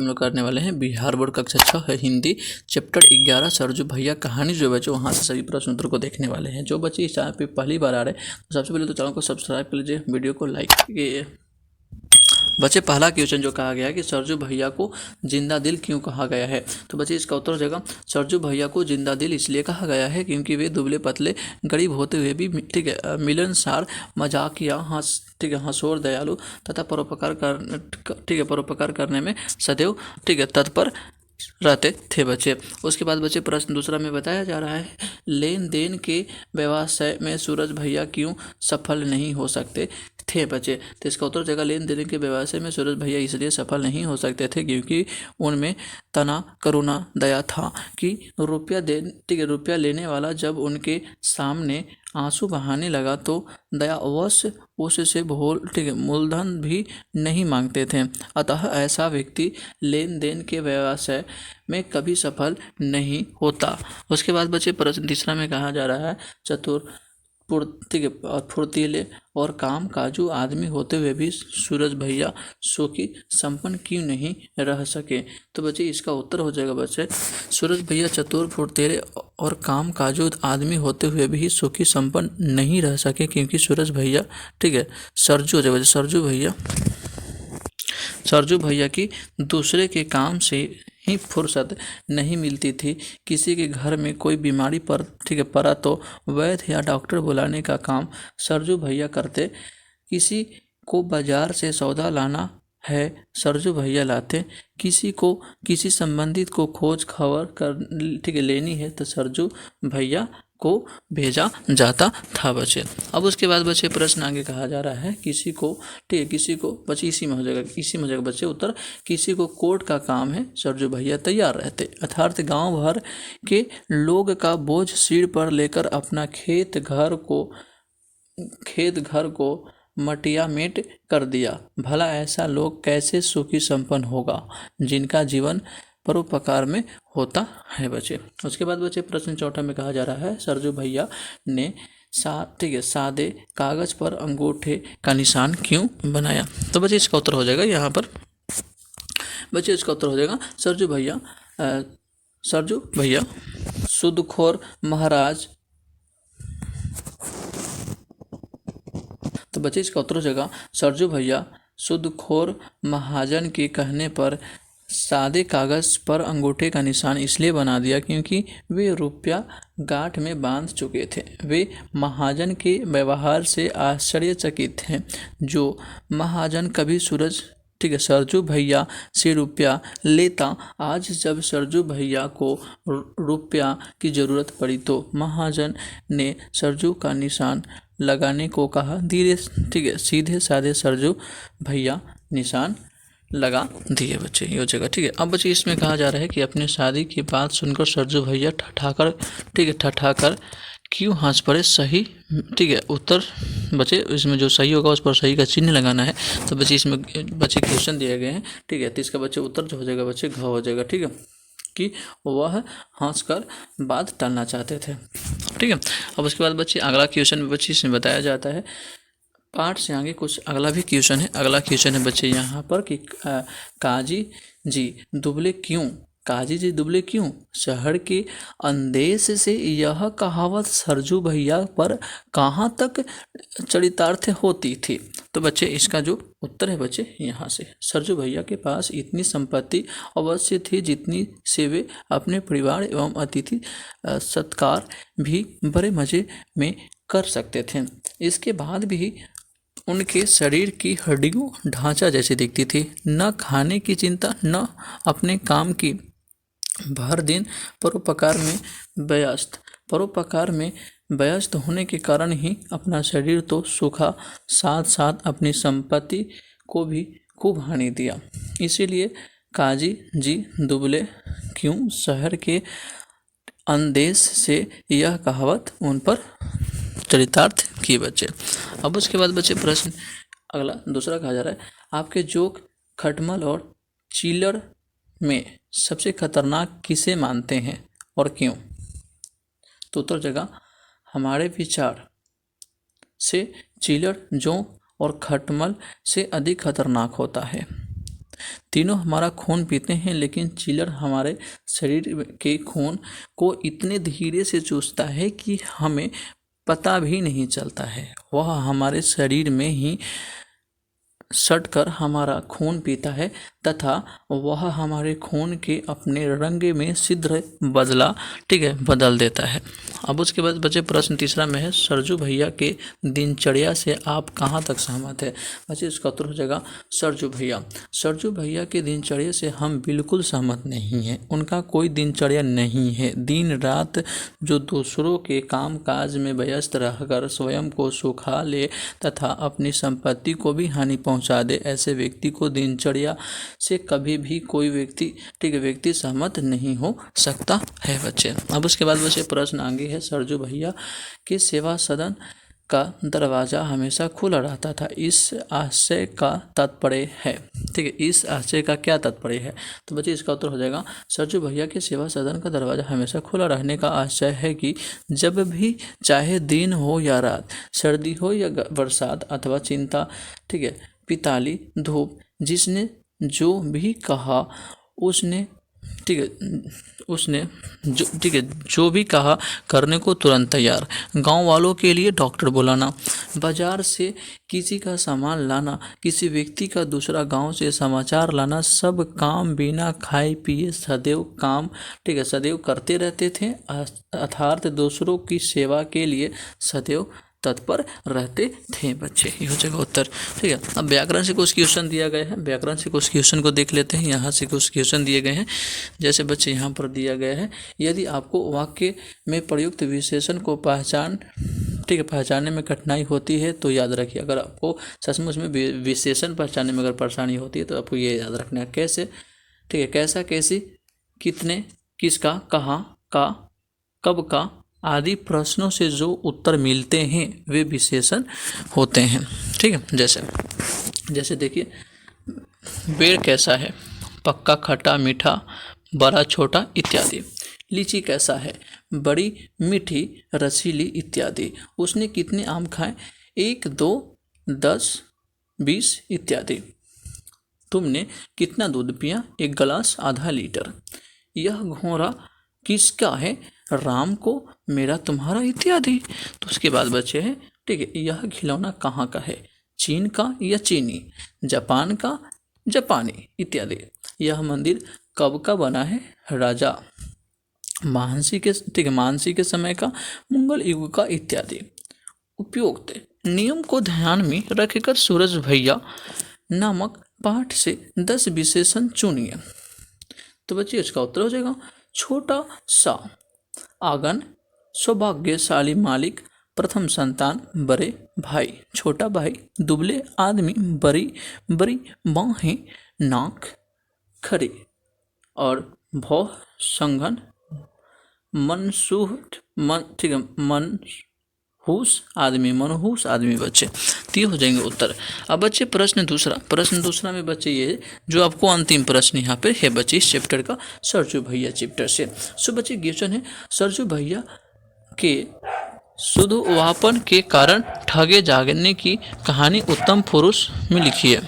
हम लोग करने वाले हैं बिहार बोर्ड कक्षा 6 है हिंदी चैप्टर 11 सरजू भैया कहानी। जो बच्चे वहाँ से सभी प्रश्न उत्तर को देखने वाले हैं। जो बच्चे इस चैनल पे पहली बार आ रहे हैं तो सबसे पहले तो चैनल को सब्सक्राइब कर लीजिए, वीडियो को लाइक कीजिए। बच्चे पहला क्वेश्चन जो कहा गया है कि सरजू भैया को जिंदा दिल क्यों कहा गया है, तो बच्चे इसका उत्तर हो जाएगा सरजू भैया को जिंदा दिल इसलिए कहा गया है क्योंकि वे दुबले पतले गरीब होते हुए भी ठीक है मिलनसार मजाकिया हंसोर दयालु तथा परोपकार करने में सदैव तत्पर रहते थे बच्चे। उसके बाद बच्चे प्रश्न दूसरा में बताया जा रहा है लेन देन के व्यवसाय में सूरज भैया क्यों सफल नहीं हो सकते थे बच्चे। तो इसका उत्तर जगह लेन देन के व्यवसाय में सूरज भैया इसलिए सफल नहीं हो सकते थे क्योंकि उनमें तना करुणा दया था कि रुपया लेने वाला जब उनके सामने आंसू बहाने लगा तो दया अवश्य उससे मूलधन भी नहीं मांगते थे। अतः ऐसा व्यक्ति लेन देन के व्यवसाय में कभी सफल नहीं होता। उसके बाद बच्चे प्रश्न तीसरा में कहा जा रहा है चतुर फुर्तीले और काम काजू आदमी होते हुए भी सूरज भैया सुखी संपन्न क्यों नहीं रह सके। तो बच्चे इसका उत्तर हो जाएगा बच्चे सूरज भैया चतुर फुर्तीले और काम काजू आदमी होते हुए भी सुखी संपन्न नहीं रह सके क्योंकि सूरज भैया सरजू हो जाएगा सरजू भैया की दूसरे के काम से ही फुर्सत नहीं मिलती थी। किसी के घर में कोई बीमारी पड़ा तो वैद्य या डॉक्टर बुलाने का काम सरजू भैया करते। किसी को बाजार से सौदा लाना है सरजू भैया लाते। किसी को किसी संबंधित को खोज खबर कर लेनी है तो सरजू भैया को भेजा जाता था बच्चे। अब उसके बाद बच्चे प्रश्न आगे कहा जा रहा है किसी को बच्चे इसी में हो जाएगा बच्चे उत्तर किसी को कोर्ट का काम है सरजू भैया तैयार रहते। अर्थात गांव भर के लोग का बोझ सिर पर लेकर अपना खेत घर को मटिया मेट कर दिया। भला ऐसा लोग कैसे सुखी संपन्न होगा जिनका जीवन परोपकार में होता है बच्चे। उसके बाद बच्चे प्रश्न चौथा में कहा जा रहा है सरजू भैया ने सादे कागज पर अंगूठे का निशान क्यों बनाया। तो बच्चे इसका उत्तर हो जाएगा यहाँ पर बच्चे इसका उत्तर हो जाएगा सरजू भैया सुदखोर महाराज। तो बच्चे इसका उत्तर हो जाएगा सरजू भैया सुदखोर महाजन के कहने पर सादे कागज पर अंगूठे का निशान इसलिए बना दिया क्योंकि वे रुपया गांठ में बांध चुके थे। वे महाजन के व्यवहार से आश्चर्यचकित थे। जो महाजन कभी सरजू भैया से रुपया लेता, आज जब सरजू भैया को रुपया की जरूरत पड़ी तो महाजन ने सरजू का निशान लगाने को कहा। सीधे साधे सरजू भैया निशान लगा दिए बच्चे ये जगह। अब बच्चे इसमें कहा जा रहा है कि अपने शादी की बात सुनकर सरजू भैया ठठाकर क्यों हंस पड़े। सही उत्तर बच्चे इसमें जो सही होगा उस पर सही का चिन्ह लगाना है। तो बच्चे इसमें क्वेश्चन दिए गए हैं तो इसका बच्चे उत्तर जो हो जाएगा बच्चे घ हो जाएगा कि वह हंसकर बात टालना चाहते थे। अब उसके बाद बच्चे अगला क्वेश्चन में बच्चे इसमें बताया जाता है पाठ से आगे कुछ अगला भी क्वेश्चन है। अगला क्वेश्चन है बच्चे यहाँ पर कि काजी जी दुबले क्यों। शहर के अंदेश से यह कहावत सरजू भैया पर कहाँ तक चरितार्थ होती थी। तो बच्चे इसका जो उत्तर है बच्चे यहाँ से सरजू भैया के पास इतनी संपत्ति अवश्य थी जितनी से वे अपने परिवार एवं अतिथि सत्कार भी बड़े मजे में कर सकते थे। इसके बाद भी उनके शरीर की हड्डियों ढांचा जैसी दिखती थी। न खाने की चिंता न अपने काम की। भर दिन परोपकार में व्यस्त होने के कारण ही अपना शरीर तो सूखा, साथ साथ अपनी संपत्ति को भी खूब हानि दिया। इसीलिए काजी जी दुबले क्यों। शहर के अंदेश से यह कहावत उन पर चरितार्थ की बच्चे। अब उसके बाद बच्चे प्रश्न अगला दूसरा कहा जा रहा है आपके जोक खटमल और चिल्लर में सबसे खतरनाक किसे मानते हैं और क्यों। तो उत्तर जगह हमारे विचार से चिल्लर जोक और खटमल से अधिक खतरनाक होता है। तीनों हमारा खून पीते हैं, लेकिन चिलर हमारे शरीर के खून को इतने धीरे से चूसता है कि हमें पता भी नहीं चलता है। वह हमारे शरीर में ही सटकर हमारा खून पीता है तथा वह हमारे खून के अपने रंग में शीघ्र बदल देता है। अब उसके बाद बच्चे प्रश्न तीसरा में है, सरजू भैया के दिनचर्या से आप कहाँ तक सहमत है? बच्चे इसका उत्तर हो जाएगा सरजू भैया। सरजू भैया के दिनचर्या से हम बिल्कुल सहमत नहीं हैं। उनका कोई दिनचर्या नहीं है। दिन रात जो दूसरों के काम काज में व्यस्त रहकर स्वयं को सुखा ले तथा अपनी संपत्ति को भी हानि पहुंचा दे, ऐसे व्यक्ति को दिनचर्या से कभी भी कोई व्यक्ति सहमत नहीं हो सकता है बच्चे। अब उसके बाद बच्चे प्रश्न आगे है, सरजू भैया के सेवा सदन का दरवाजा हमेशा खुला रहता था, इस आशय का तात्पर्य है। ठीक है, इस आशय का क्या तात्पर्य है? तो बच्चे इसका उत्तर हो जाएगा, सरजू भैया के सेवा सदन का दरवाजा हमेशा खुला रहने का आशय है कि जब भी चाहे दिन हो या रात, सर्दी हो या बरसात अथवा चिंता, ठीक है, पिताली, धूप, जिसने जो भी कहा उसने जो भी कहा करने को तुरंत तैयार। गांव वालों के लिए डॉक्टर बुलाना, बाजार से किसी का सामान लाना, किसी व्यक्ति का दूसरा गांव से समाचार लाना, सब काम बिना खाए पिए सदैव करते रहते थे, अर्थात दूसरों की सेवा के लिए सदैव तत्पर रहते थे बच्चे। ये हो जाएगा उत्तर। ठीक है, अब व्याकरण से कुछ क्वेश्चन दिया गया है, व्याकरण से कुछ क्वेश्चन को देख लेते हैं। यहाँ से कुछ क्वेश्चन दिए गए हैं, जैसे बच्चे यहाँ पर दिया गया है, यदि आपको वाक्य में प्रयुक्त विशेषण को पहचानने में कठिनाई होती है तो याद रखिए। अगर आपको सचमुच में विशेषण पहचानने में अगर परेशानी होती है तो आपको ये याद रखना है। कैसे? ठीक है, कैसा, कैसी, कितने, किसका, कहाँ, का, कब का आदि प्रश्नों से जो उत्तर मिलते हैं वे विशेषण होते हैं। ठीक है, जैसे देखिए, पेड़ कैसा है? पक्का, खट्टा, मीठा, बड़ा, छोटा इत्यादि। लीची कैसा है? बड़ी, मीठी, रसीली इत्यादि। उसने कितने आम खाए? 1, 2, 10, 20 इत्यादि। तुमने कितना दूध पिया? 1 गिलास, आधा लीटर। यह घोड़ा किसका है? राम को, मेरा, तुम्हारा इत्यादि। तो उसके बाद बचे हैं, ठीक है, यह खिलौना कहाँ का है? चीन का या चीनी, जापान का, जापानी इत्यादि। यह मंदिर कब का बना है? राजा मानसी के समय का, मंगल युग का इत्यादि। उपयुक्त नियम को ध्यान में रखकर सूरज भैया नामक पाठ से 10 विशेषण चुनिए। तो बच्चे इसका उत्तर हो जाएगा, छोटा सा, आंगन, सौभाग्यशाली मालिक, प्रथम संतान, बड़े भाई, छोटा भाई, दुबले आदमी, बड़ी बाहें, नाक खड़ी, और भौ संघन, मनहूस आदमी बच्चे। तो ये हो जाएंगे उत्तर। अब बच्चे प्रश्न दूसरा में बच्चे ये जो आपको अंतिम प्रश्न यहाँ पे है बच्चे इस चैप्टर का, सरजू भैया चैप्टर से। सो बच्चे क्वेश्चन है, सरजू भैया के शुद्धवापन के कारण ठगे जागने की कहानी उत्तम पुरुष में लिखी है।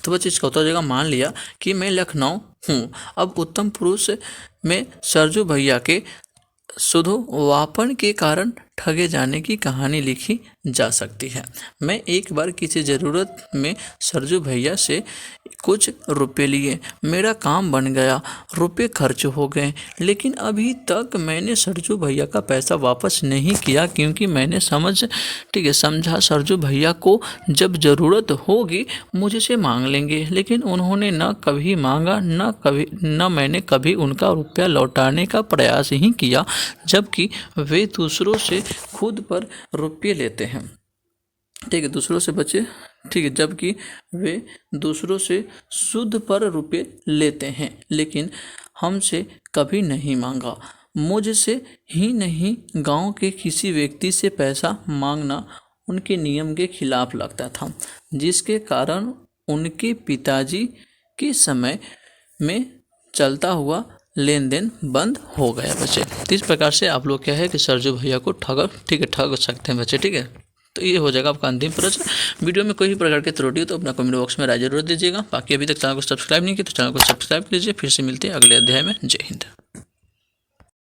तो बच्चे इसका उत्तर हो जाएगा, मान लिया कि मैं लखनऊ हूँ। अब उत्तम पुरुष में सरजू भैया के शुद्धवापन के कारण ठगे जाने की कहानी लिखी जा सकती है। मैं एक बार किसी ज़रूरत में सरजू भैया से कुछ रुपए लिए, मेरा काम बन गया, रुपए खर्च हो गए, लेकिन अभी तक मैंने सरजू भैया का पैसा वापस नहीं किया, क्योंकि मैंने समझा सरजू भैया को जब ज़रूरत होगी मुझसे मांग लेंगे, लेकिन उन्होंने न कभी मांगा, न मैंने कभी उनका रुपया लौटाने का प्रयास ही किया, जबकि वे दूसरों से खुद पर रुपये लेते हैं। ठीक है, दूसरों से बच्चे, ठीक है, जबकि वे दूसरों से शुद्ध पर रुपये लेते हैं, लेकिन हमसे कभी नहीं मांगा। मुझसे ही नहीं, गांव के किसी व्यक्ति से पैसा मांगना उनके नियम के खिलाफ लगता था, जिसके कारण उनके पिताजी के समय में चलता हुआ लेन देन बंद हो गया बच्चे। तो इस प्रकार से आप लोग क्या है कि सरजू भैया को ठग सकते हैं बच्चे। ठीक है, तो तो ये हो जाएगा आपका अंतिम प्रश्न। वीडियो में कोई भी प्रकार की त्रुटि हो तो अपना कमेंट बॉक्स में राय जरूर दीजिएगा। बाकी अभी तक चैनल को सब्सक्राइब नहीं किया तो चैनल को सब्सक्राइब कीजिए। फिर से मिलते हैं अगले अध्याय में। जय हिंद।